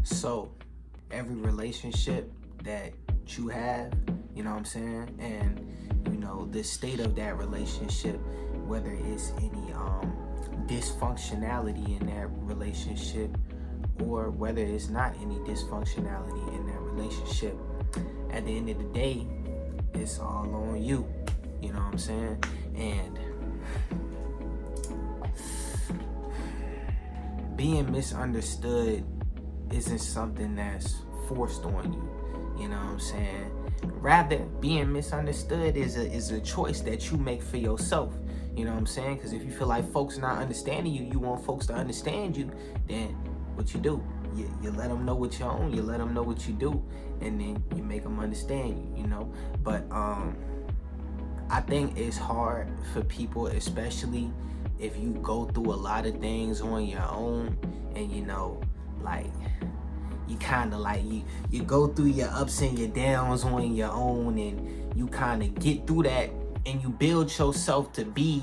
So every relationship that you have, you know what I'm saying, and the state of that relationship, whether it's any dysfunctionality in that relationship, or whether it's not any dysfunctionality in that relationship, at the end of the day, it's all on you. You know what I'm saying? And being misunderstood isn't something that's forced on you. You know what I'm saying? Rather, being misunderstood is a choice that you make for yourself. You know what I'm saying? Because if you feel like folks not understanding you, you want folks to understand you, then what you do? You let them know what you own, you let them know what you do, and then you make them understand you, But I think it's hard for people, especially if you go through a lot of things on your own, and like you kind of like you go through your ups and your downs on your own, and you kind of get through that, and you build yourself to be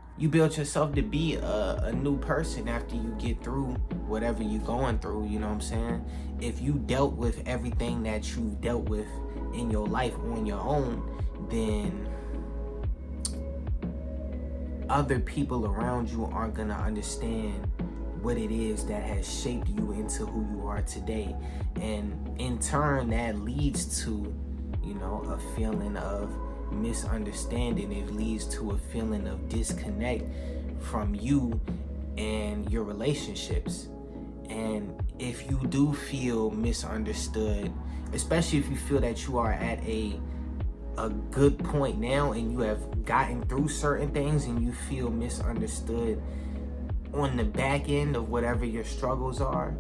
a new person after you get through whatever you're going through. You know what I'm saying? If you dealt with everything that you've dealt with in your life on your own, then other people around you aren't gonna understand what it is that has shaped you into who you are today. And in turn, that leads to a feeling of misunderstanding. It leads to a feeling of disconnect from you and your relationships. And if you do feel misunderstood, especially if you feel that you are at a good point now and you have gotten through certain things, and you feel misunderstood on the back end of whatever your struggles are,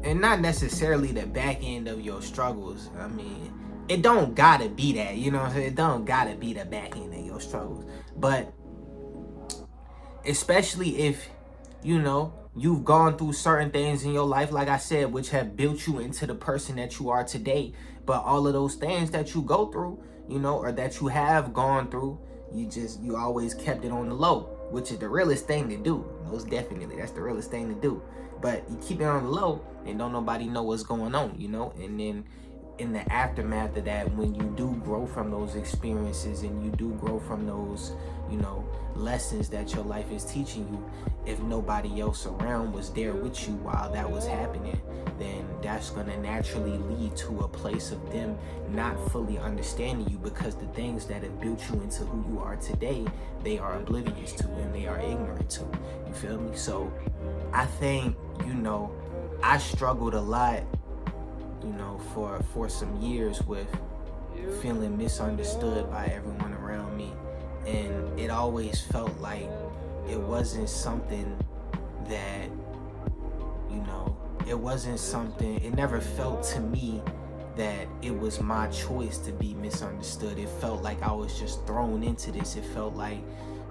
and not necessarily the back end of your struggles. I mean, it don't gotta be that, you know what I'm saying? It don't gotta be the back end of your struggles. But especially if, you've gone through certain things in your life, like I said, which have built you into the person that you are today. But all of those things that you go through, or that you have gone through, you always kept it on the low, which is the realest thing to do. Most definitely, that's the realest thing to do. But you keep it on the low, and don't nobody know what's going on, and then in the aftermath of that, when you do grow from those experiences, and you do grow from those, lessons that your life is teaching you, if nobody else around was there with you while that was happening, then that's going to naturally lead to a place of them not fully understanding you, because the things that have built you into who you are today, they are oblivious to, and they are ignorant to. You feel me? So I think, I struggled a lot, for some years with feeling misunderstood by everyone around me. And it always felt like it wasn't something that, it never felt to me that it was my choice to be misunderstood. It felt like I was just thrown into this. It felt like,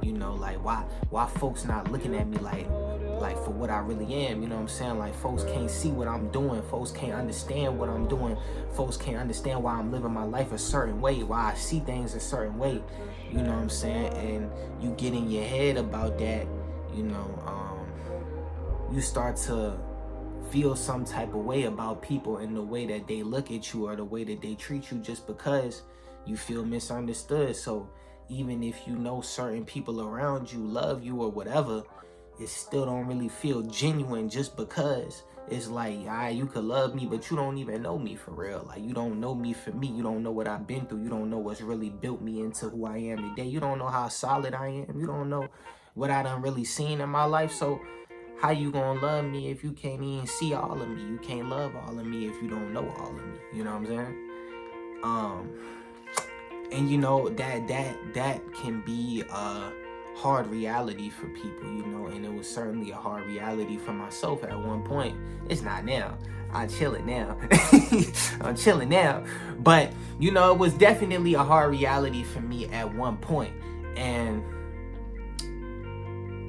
like why folks not looking at me like for what I really am, you know what I'm saying? Like, folks can't see what I'm doing. Folks can't understand what I'm doing. Folks can't understand why I'm living my life a certain way, why I see things a certain way, you know what I'm saying? And you get in your head about that, you start to feel some type of way about people and the way that they look at you or the way that they treat you, just because you feel misunderstood. So even if certain people around you love you or whatever, it still don't really feel genuine, just because it's like, you could love me, but you don't even know me for real. Like, you don't know me for me. You don't know what I've been through. You don't know what's really built me into who I am today. You don't know how solid I am. You don't know what I done really seen in my life. So how you gonna love me if you can't even see all of me? You can't love all of me if you don't know all of me. You know what I'm saying? And that can be a hard reality for people, and it was certainly a hard reality for myself at one point. It's not now. I'm chilling now. I'm chilling now. But, it was definitely a hard reality for me at one point. And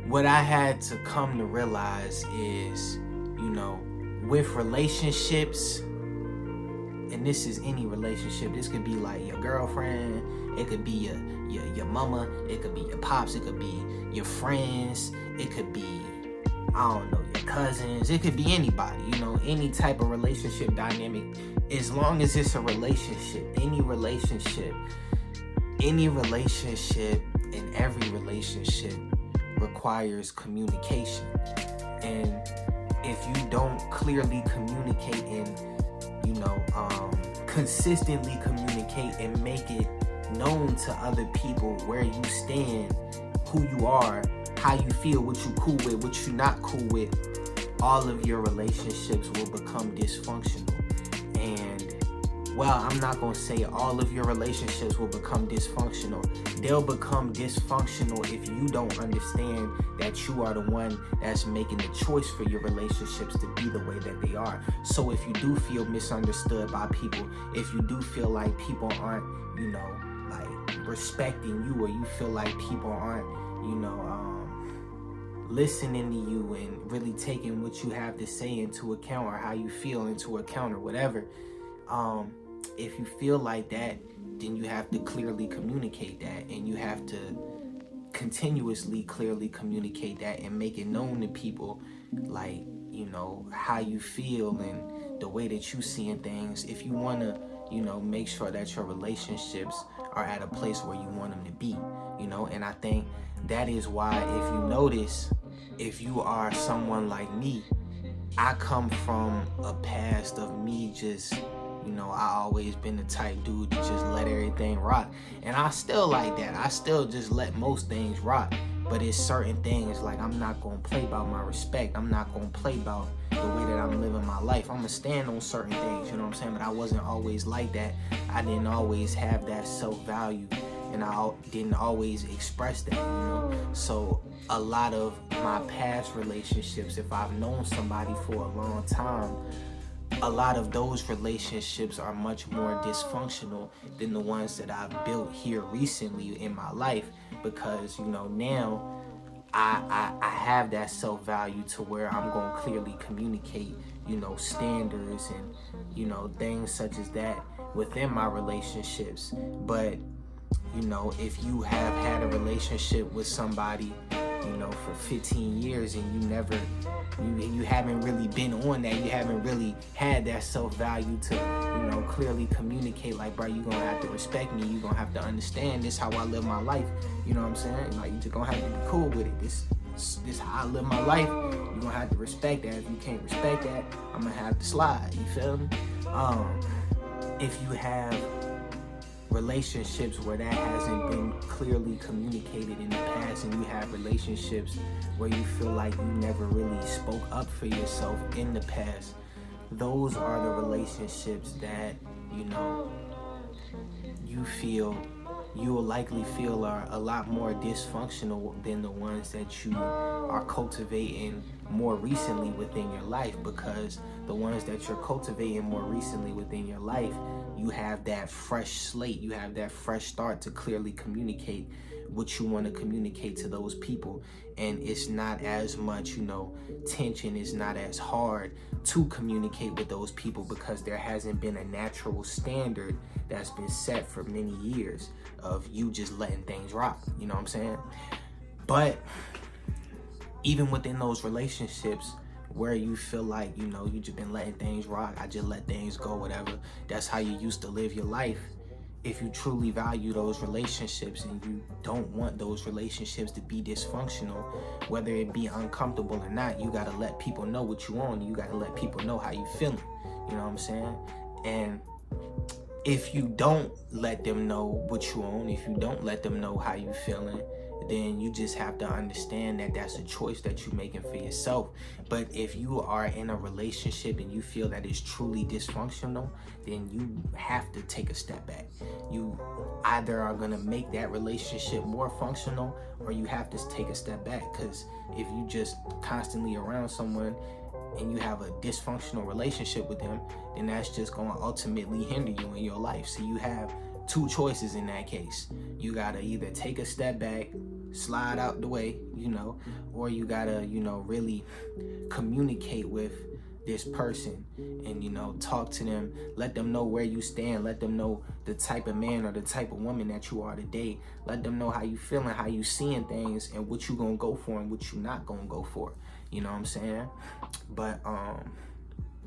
what I had to come to realize is, with relationships, and this is any relationship, this could be like your girlfriend, it could be your mama, it could be your pops, it could be your friends, it could be, I don't know, your cousins. It could be anybody, you know, any type of relationship dynamic. As long as it's a relationship, any relationship, and every relationship requires communication. And if you don't clearly communicate and, you know, consistently communicate and make it known to other people where you stand, who you are, how you feel, what you cool with, what you not cool with, all of your relationships will become dysfunctional. And, well, I'm not going to say all of your relationships will become dysfunctional. They'll become dysfunctional if you don't understand that you are the one that's making the choice for your relationships to be the way that they are. So if you do feel misunderstood by people, if you do feel like people aren't, you know, like respecting you, or you feel like people aren't, you know, listening to you and really taking what you have to say into account, or how you feel into account, or whatever, if you feel like that, then you have to clearly communicate that, and you have to continuously clearly communicate that and make it known to people, like, you know, how you feel and the way that you seeing things, if you want to, you know, make sure that your relationships are at a place where you want them to be, you know. And I think that is why, if you notice, if you are someone like me, I come from a past of me just, you know, I always been the type dude to just let everything rock. And I still like that. I still just let most things rock. But it's certain things, like, I'm not going to play about my respect. I'm not going to play about the way that I'm living my life. I'm going to stand on certain things, you know what I'm saying? But I wasn't always like that. I didn't always have that self-value. And I didn't always express that, you know? So a lot of my past relationships, if I've known somebody for a long time, a lot of those relationships are much more dysfunctional than the ones that I've built here recently in my life, because, you know, now I have that self-value to where I'm going to clearly communicate, you know, standards and, you know, things such as that within my relationships. But, you know, if you have had a relationship with somebody, you know, for 15 years and you haven't really been on that, you haven't really had that self-value to, you know, clearly communicate, like, bro, you're gonna have to respect me, you're gonna have to understand this how I live my life, you know what I'm saying? Like, you just gonna have to be cool with it. This how I live my life. You're gonna have to respect that. If you can't respect that, I'm gonna have to slide, you feel me? If you have relationships where that hasn't been clearly communicated in the past, and you have relationships where you feel like you never really spoke up for yourself in the past, those are the relationships that, you know, you will likely feel are a lot more dysfunctional than the ones that you are cultivating more recently within your life. Because the ones that you're cultivating more recently within your life, you have that fresh slate, you have that fresh start to clearly communicate what you want to communicate to those people. And it's not as much, you know, tension is not as hard to communicate with those people, because there hasn't been a natural standard that's been set for many years of you just letting things rock, you know what I'm saying? But even within those relationships where you feel like, you know, you just been letting things rock, I just let things go, whatever, that's how you used to live your life. If you truly value those relationships and you don't want those relationships to be dysfunctional, whether it be uncomfortable or not, you gotta let people know what you want. You gotta let people know how you feeling, you know what I'm saying? And if you don't let them know what you own, if you don't let them know how you feeling, then you just have to understand that that's a choice that you're making for yourself. But if you are in a relationship and you feel that it's truly dysfunctional, then you have to take a step back. You either are going to make that relationship more functional, or you have to take a step back. Because if you just constantly around someone and you have a dysfunctional relationship with them, then that's just going to ultimately hinder you in your life. So you have two choices in that case. You gotta either take a step back, slide out the way, you know, or you gotta, you know, really communicate with this person, and, you know, talk to them, let them know where you stand, let them know the type of man or the type of woman that you are today, let them know how you feeling, how you seeing things, and what you gonna go for and what you not gonna go for. You know what I'm saying? But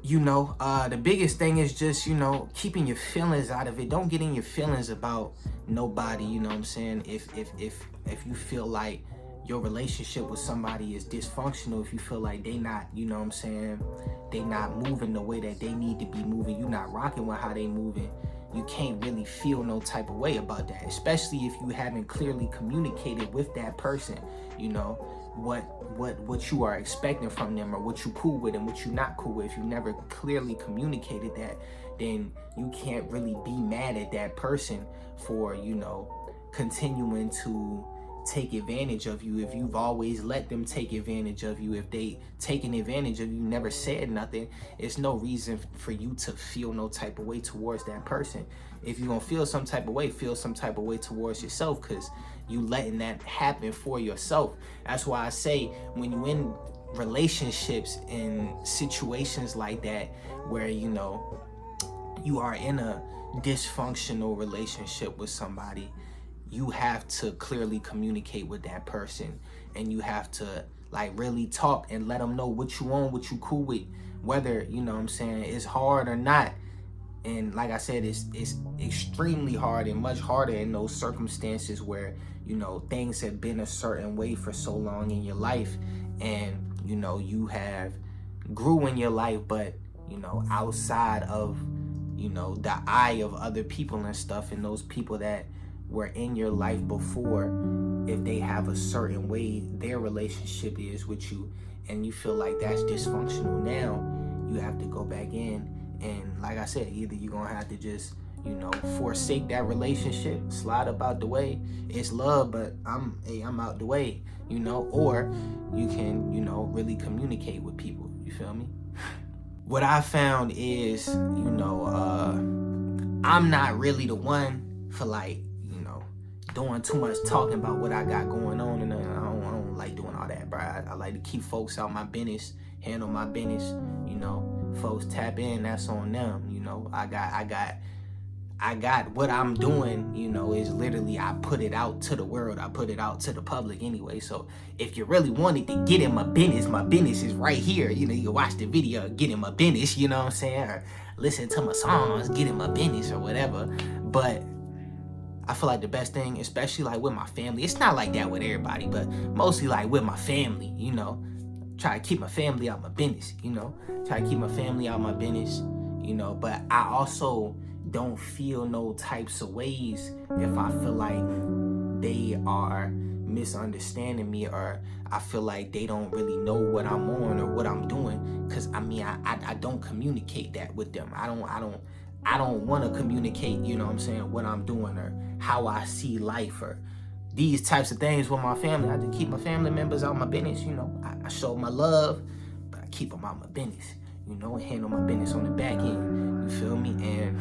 you know, the biggest thing is just, you know, keeping your feelings out of it. Don't get in your feelings about nobody. You know what I'm saying? If you feel like your relationship with somebody is dysfunctional, if you feel like they not, you know what I'm saying, they not moving the way that they need to be moving, you not rocking with how they moving, you can't really feel no type of way about that, especially if you haven't clearly communicated with that person, you know, what you are expecting from them, or what you cool with and what you not cool with. If you never clearly communicated that, then you can't really be mad at that person for, you know, continuing to take advantage of you. If you've always let them take advantage of you, if they taking advantage of you, never said nothing, it's no reason for you to feel no type of way towards that person. If you're gonna feel some type of way towards yourself, because you letting that happen for yourself. That's why I say, when you in relationships and situations like that, where, you know, you are in a dysfunctional relationship with somebody, you have to clearly communicate with that person, and you have to, like, really talk and let them know what you want, what you cool with, whether, you know what I'm saying, it's hard or not. And like I said, it's extremely hard, and much harder in those circumstances where, you know, things have been a certain way for so long in your life, and, you know, you have grew in your life, but, you know, outside of, you know, the eye of other people and stuff, and those people that were in your life before, if they have a certain way their relationship is with you, and you feel like that's dysfunctional now, you have to go back in, and like I said, either you're gonna have to just, you know, forsake that relationship, slide up out the way, it's love, but I'm out the way, you know, or you can, you know, really communicate with people, you feel me? What I found is, you know, I'm not really the one for, like, you know, doing too much talking about what I got going on, and I don't like doing all that, bro. I like to keep folks out my business, handle my business, you know. Folks tap in, that's on them, you know. I got what I'm doing, you know, is literally, I put it out to the world, I put it out to the public anyway. So if you really wanted to get in my business is right here. You know, you can watch the video, get in my business, you know what I'm saying, or listen to my songs, get in my business, or whatever. But I feel like the best thing, especially like with my family, it's not like that with everybody, but mostly like with my family, you know, try to keep my family out my business, you know, try to keep my family out my business, you know. But I also don't feel no types of ways if I feel like they are misunderstanding me, or I feel like they don't really know what I'm on or what I'm doing, because I mean, I don't communicate that with them. I don't want to communicate, you know what I'm saying, what I'm doing or how I see life or these types of things with my family. I just keep my family members out my business, you know. I show my love, but I keep them out my business, you know, and handle my business on the back end, you feel me? And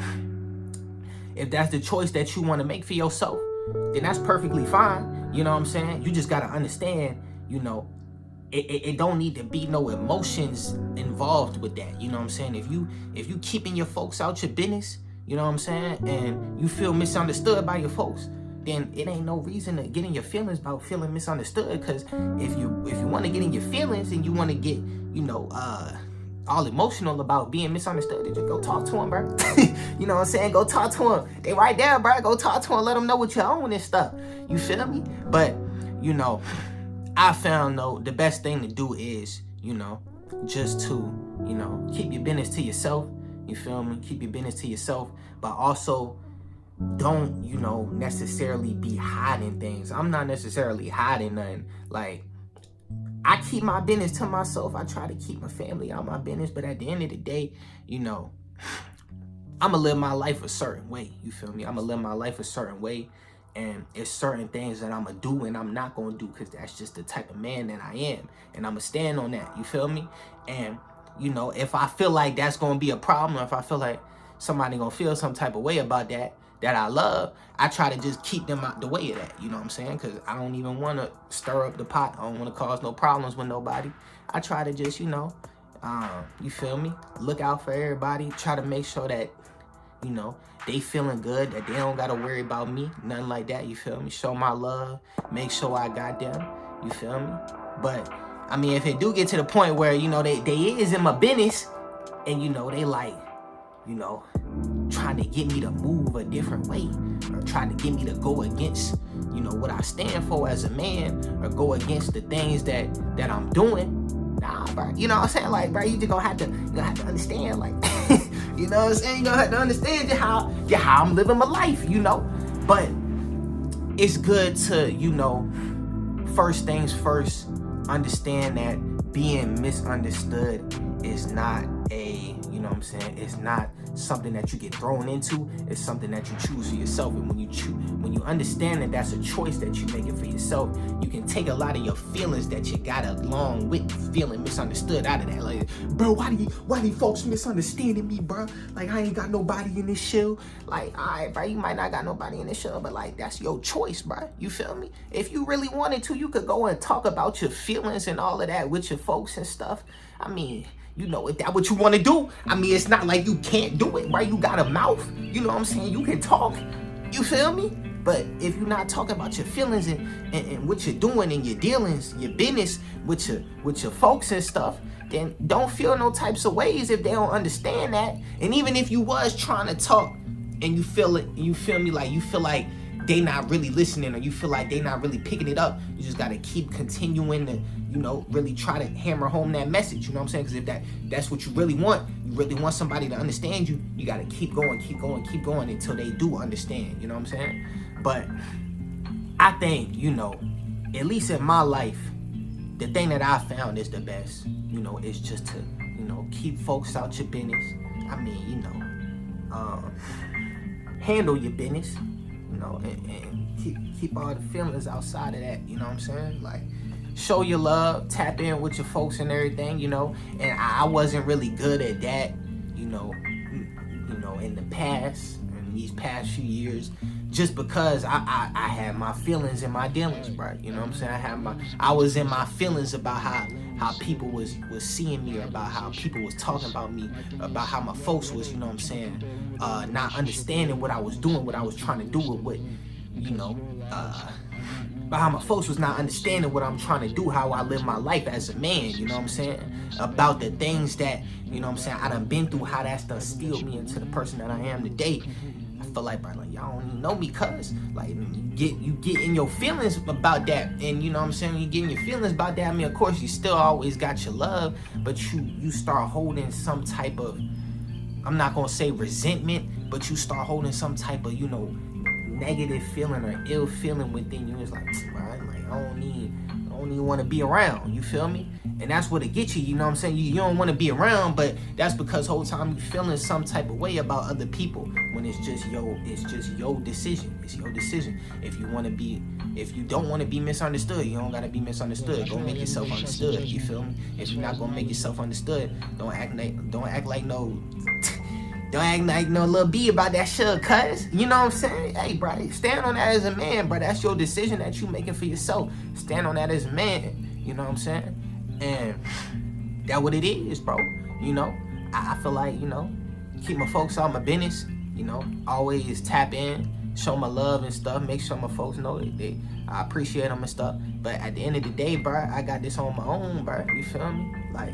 if that's the choice that you want to make for yourself, then that's perfectly fine, you know what I'm saying? You just got to understand, you know, it don't need to be no emotions involved with that, you know what I'm saying? If you keeping your folks out your business, you know what I'm saying, and you feel misunderstood by your folks, then it ain't no reason to get in your feelings about feeling misunderstood. Because if you want to get in your feelings and you want to get, you know, all emotional about being misunderstood, just go talk to them, bro. You know what I'm saying? Go talk to them. They right there, bro. Go talk to them. Let them know what you own and stuff. You feel me? But, you know, I found, though, the best thing to do is, you know, just to, you know, keep your business to yourself. You feel me? Keep your business to yourself. But also, don't, you know, necessarily be hiding things. I'm not necessarily hiding nothing. Like, I keep my business to myself. I try to keep my family out my business. But at the end of the day, you know, I'm going to live my life a certain way. You feel me? I'm going to live my life a certain way. And it's certain things that I'm going to do and I'm not going to do, because that's just the type of man that I am. And I'm going to stand on that. You feel me? And, you know, if I feel like that's going to be a problem, or if I feel like somebody going to feel some type of way about that I love, I try to just keep them out the way of that. You know what I'm saying? Because I don't even want to stir up the pot. I don't want to cause no problems with nobody. I try to just, you know, You feel me? Look out for everybody. Try to make sure that, you know, they feeling good, that they don't gotta worry about me, nothing like that, you feel me? Show my love, make sure I got them, you feel me? But, I mean, if it do get to the point where, you know, they is in my business, and, you know, they like, you know, trying to get me to move a different way, or trying to get me to go against, you know, what I stand for as a man, or go against the things that I'm doing. Nah, bro. You know what I'm saying? Like, bro, you just gonna have to understand, like, you know what I'm saying? You gonna have to understand how I'm living my life, you know? But it's good to, you know, first things first, understand that being misunderstood is not a, you know what I'm saying, it's not something that you get thrown into. It's something that you choose for yourself. And when you understand that that's a choice that you're making for yourself, you can take a lot of your feelings that you got along with feeling misunderstood out of that. Like, bro, why do folks misunderstanding me, bro? Like, I ain't got nobody in this show. Like, all right, bro, you might not got nobody in this show, but like, that's your choice, bro. You feel me? If you really wanted to, you could go and talk about your feelings and all of that with your folks and stuff. I mean, you know, if that's what you want to do, I mean, it's not like you can't do it, right? You got a mouth, you know what I'm saying? You can talk, you feel me? But if you're not talking about your feelings and what you're doing and your dealings, your business with your folks and stuff, then don't feel no types of ways if they don't understand that. And even if you was trying to talk and you feel it, you feel me, like you feel like they not really listening, or you feel like they not really picking it up, you just gotta keep continuing to, you know, really try to hammer home that message, you know what I'm saying? Because if that's what you really want somebody to understand you, you gotta keep going until they do understand, you know what I'm saying? But I think, you know, at least in my life, the thing that I found is the best, you know, is just to, you know, keep folks out your business. I mean, you know, handle your business, you know, and keep all the feelings outside of that, you know what I'm saying? Like, show your love, tap in with your folks and everything, you know. And I wasn't really good at that, you know, in the past, in these past few years, just because I had my feelings and my dealings, bro. You know what I'm saying? I was in my feelings about how people was seeing me, or about how people was talking about me, about how my folks was, you know what I'm saying, not understanding what I was doing, what I was trying to do with what, you know, about how my folks was not understanding what I'm trying to do, how I live my life as a man, you know what I'm saying? About the things that, you know what I'm saying, I done been through, how that's done steeled me into the person that I am today. I feel like, bro, like, y'all don't even know me, cuz, like, you get in your feelings about that, and you know what I'm saying, you get in your feelings about that, I mean, of course, you still always got your love, but you start holding some type of, I'm not gonna say resentment, but you start holding some type of, you know, negative feeling or ill feeling within you. It's like, right, like, I don't even want to be around, you feel me? And that's what it gets you, you know what I'm saying? You don't want to be around, but that's because whole time you feeling some type of way about other people, when it's just your decision. It's your decision. If you don't want to be misunderstood, you don't gotta be misunderstood. Go make yourself understood, you feel me? If you're not gonna make yourself understood, don't act like no little B about that shit, cuz. You know what I'm saying? Hey, bro, stand on that as a man, bro. That's your decision that you making for yourself. Stand on that as a man. You know what I'm saying? And that's what it is, bro. You know? I feel like, you know, keep my folks out my business. You know? Always tap in, show my love and stuff. Make sure my folks know that I appreciate them and stuff. But at the end of the day, bro, I got this on my own, bro. You feel me? Like,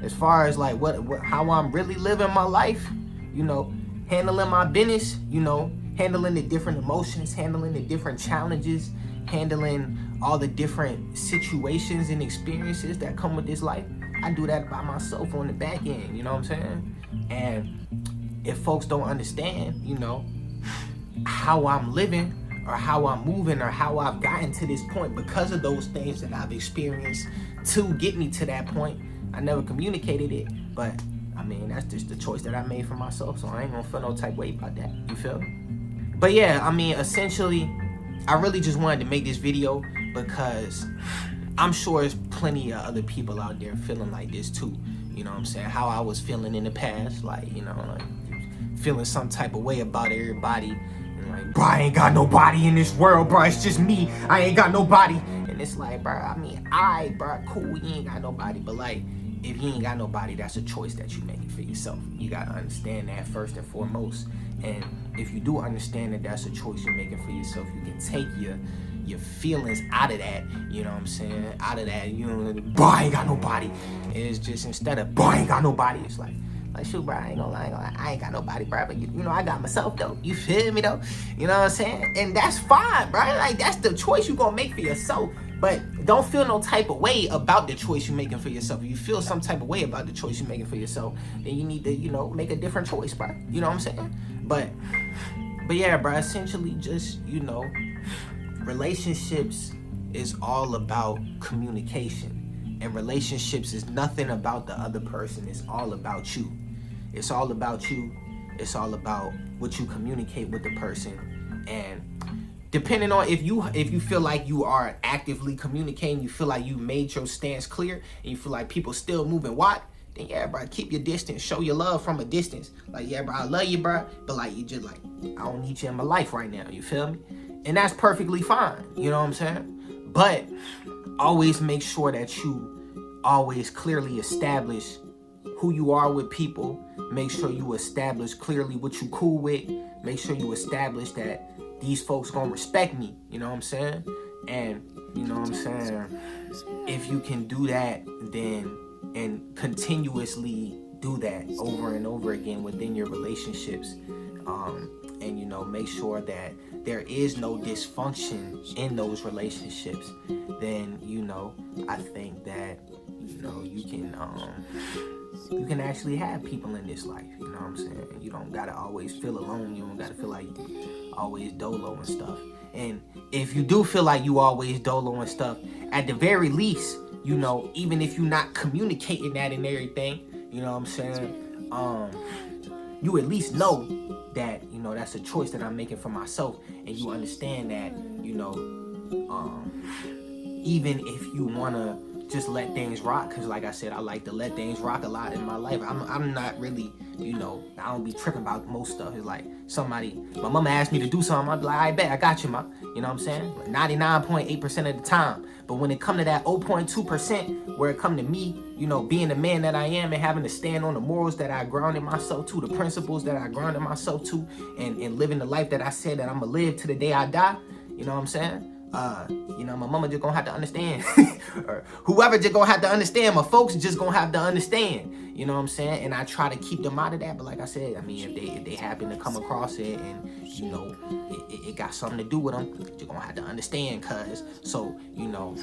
as far as, like, how I'm really living my life, you know, handling my business, you know, handling the different emotions, handling the different challenges, handling all the different situations and experiences that come with this life. I do that by myself on the back end, you know what I'm saying? And if folks don't understand, you know, how I'm living or how I'm moving or how I've gotten to this point because of those things that I've experienced to get me to that point, I never communicated it, but I mean, that's just the choice that I made for myself, so I ain't gonna feel no type way about that, you feel me? But yeah, I mean, essentially, I really just wanted to make this video because I'm sure there's plenty of other people out there feeling like this too, you know what I'm saying? How I was feeling in the past, like, you know, like, feeling some type of way about everybody, and like, bro, I ain't got nobody in this world, bro, it's just me, I ain't got nobody, and it's like, bro, I mean, alright, bro, cool, you ain't got nobody, but like, if you ain't got nobody, that's a choice that you making for yourself. You gotta understand that first and foremost. And if you do understand that that's a choice you're making for yourself, you can take your feelings out of that, you know what I'm saying? Out of that, you know, boy, I ain't got nobody. It's just, instead of, boy, I ain't got nobody, it's like shoot, bro, I ain't gonna lie, I ain't got nobody, bro, but you know, I got myself, though. You feel me, though? You know what I'm saying? And that's fine, bro. Like, that's the choice you gonna make for yourself. But don't feel no type of way about the choice you're making for yourself. If you feel some type of way about the choice you're making for yourself, then you need to, you know, make a different choice, bro. You know what I'm saying? But yeah, bro, essentially just, you know, relationships is all about communication. And relationships is nothing about the other person. It's all about you. It's all about you. It's all about what you communicate with the person. And depending on if you feel like you are actively communicating, you feel like you made your stance clear, and you feel like people still moving what, then yeah, bro, keep your distance. Show your love from a distance. Like, yeah, bro, I love you, bro, but like, you just like, I don't need you in my life right now. You feel me? And that's perfectly fine. You know what I'm saying? But always make sure that you always clearly establish who you are with people. Make sure you establish clearly what you cool with. Make sure you establish that these folks gonna respect me, you know what I'm saying? And you know what I'm saying, if you can do that, then, and continuously do that over and over again within your relationships, and you know, make sure that there is no dysfunction in those relationships, then, you know, I think that, you know, you can actually have people in this life, you know what I'm saying? You don't gotta always feel alone. You don't gotta feel like you always dolo and stuff. And if you do feel like you always dolo and stuff, at the very least, you know, even if you're not communicating that and everything, you know what I'm saying? You at least know that, you know, that's a choice that I'm making for myself, and you understand that, you know, even if you wanna just let things rock, because like I said, I like to let things rock a lot in my life. I'm not really, you know, I don't be tripping about most stuff. It's like my mama asked me to do something, I'd be like, I bet, I got you, ma. You know what I'm saying? 99.8% of the time. But when it come to that 0.2%, where it come to me, you know, being the man that I am and having to stand on the morals that I grounded myself to, the principles that I grounded myself to, and living the life that I said that I'm gonna live to the day I die, you know what I'm saying? You know, my mama just gonna have to understand, or whoever just gonna have to understand, my folks just gonna have to understand, you know what I'm saying? And I try to keep them out of that, but like I said, I mean, if they happen to come across it and, you know, it got something to do with them, you're gonna have to understand, cuz. So, you know,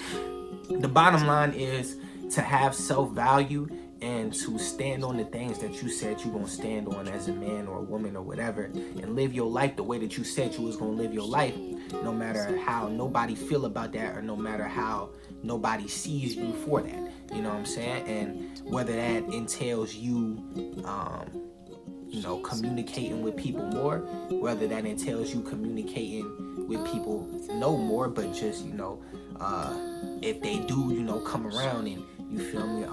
the bottom line is to have self-value and to stand on the things that you said you're gonna stand on as a man or a woman or whatever, and live your life the way that you said you was gonna live your life, no matter how nobody feel about that, or no matter how nobody sees you for that, you know what I'm saying? And whether that entails you, you know, communicating with people more, whether that entails you communicating with people no more, but just, you know, if they do, you know, come around and, you feel me,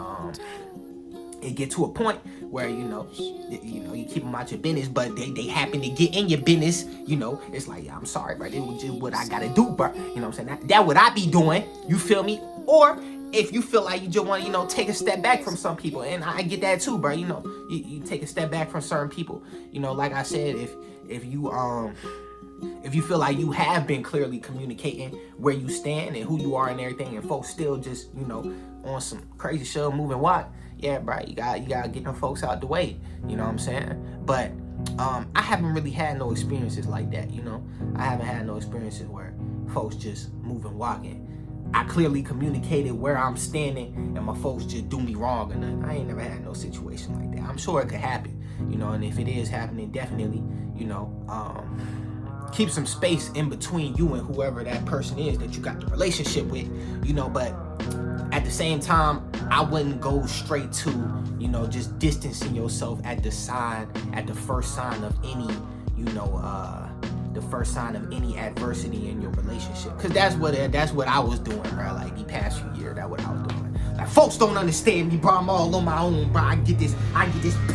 it get to a point where, you know, you keep them out your business, but they happen to get in your business, you know, it's like, yeah, I'm sorry, bro, it was just what I gotta do, bro, you know what I'm saying? That what I be doing, you feel me? Or if you feel like you just want to, you know, take a step back from some people, and I get that too, bro, you know, you take a step back from certain people, you know, like I said, if you feel like you have been clearly communicating where you stand and who you are and everything, and folks still just, you know, on some crazy show moving what, yeah, bro, you gotta get them folks out the way, you know what I'm saying? But I haven't really had no experiences like that, you know. I haven't had no experiences where folks just moving, walking. I clearly communicated where I'm standing, and my folks just do me wrong, and I ain't never had no situation like that. I'm sure it could happen, you know, and if it is happening, definitely, you know, keep some space in between you and whoever that person is that you got the relationship with, you know. But at the same time, I wouldn't go straight to, you know, just distancing yourself at the first sign of any, you know, the first sign of any adversity in your relationship. Cause that's what I was doing, bro. Like the past few years, that's what I was doing. Like, folks don't understand me, bro. I'm all on my own, bro. I get this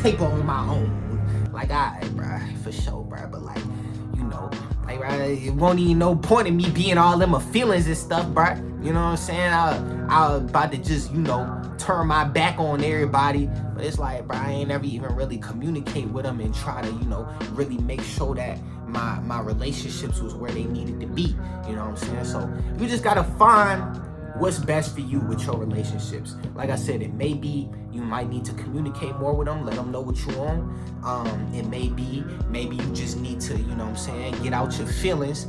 paper on my own. Like, alright, bro, for sure, bro. But like, you know, like, bro, it won't even no point in me being all in my feelings and stuff, bro. You know what I'm saying? I was about to just, you know, turn my back on everybody. But it's like, bro, I ain't never even really communicate with them and try to, you know, really make sure that my relationships was where they needed to be. You know what I'm saying? So you just gotta find what's best for you with your relationships. Like I said, it may be you might need to communicate more with them, let them know what you want. It may be maybe you just need to, you know what I'm saying, get out your feelings.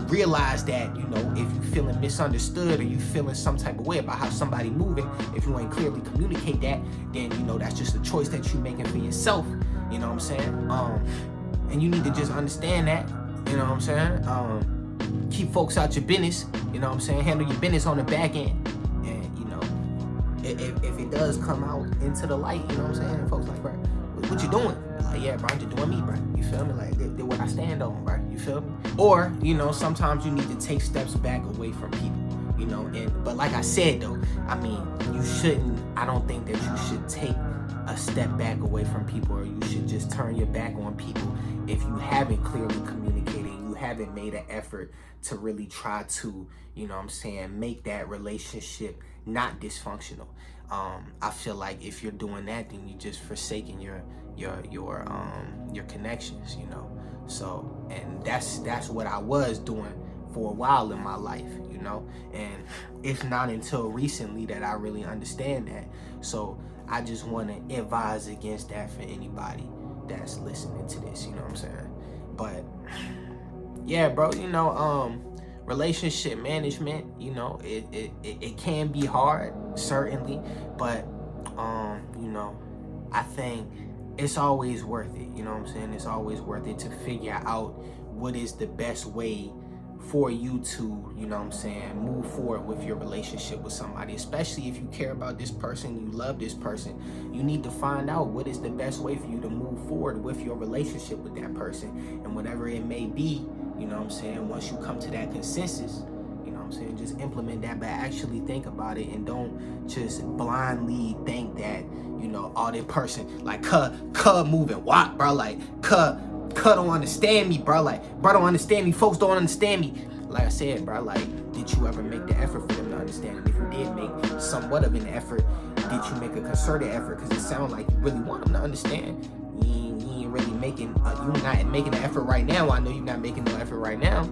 Realize that, you know, if you feeling misunderstood or you feeling some type of way about how somebody moving, if you ain't clearly communicate that, then, you know, that's just a choice that you making for yourself. You know what I'm saying? And you need to just understand that. You know what I'm saying? Keep folks out your business. You know what I'm saying? Handle your business on the back end. And, you know, if it does come out into the light, you know what I'm saying? Folks like, bro, what you doing? Like, yeah, bro, I'm just doing me, bro. You feel me? Like, they're what I stand on, bro. You feel me? Or, you know, sometimes you need to take steps back away from people, you know. But like I said, though, I mean, I don't think that you should take a step back away from people, or you should just turn your back on people if you haven't clearly communicated, you haven't made an effort to really try to, you know what I'm saying, make that relationship not dysfunctional. I feel like if you're doing that, then you're just forsaking your connections, you know. So, and that's what I was doing for a while in my life, you know. And it's not until recently that I really understand that. So I just want to advise against that for anybody that's listening to this, you know what I'm saying? But yeah, bro, you know, relationship management, you know, it can be hard, certainly, but you know, I think it's always worth it, you know what I'm saying? It's always worth it to figure out what is the best way for you to, you know what I'm saying, move forward with your relationship with somebody, especially if you care about this person, you love this person. You need to find out what is the best way for you to move forward with your relationship with that person, and whatever it may be, you know what I'm saying, once you come to that consensus, you know what I'm saying, just implement that, but actually think about it, and don't just blindly think that, you know, all that person, like, cuh moving, what, bro, like, cuh don't understand me, bro, like, bro don't understand me, folks don't understand me. Like I said, bro, like, did you ever make the effort for them to understand? And if you did make somewhat of an effort, did you make a concerted effort? Because it sounds like you really want them to understand. You ain't really making, you're not making an effort right now. I know you're not making no effort right now.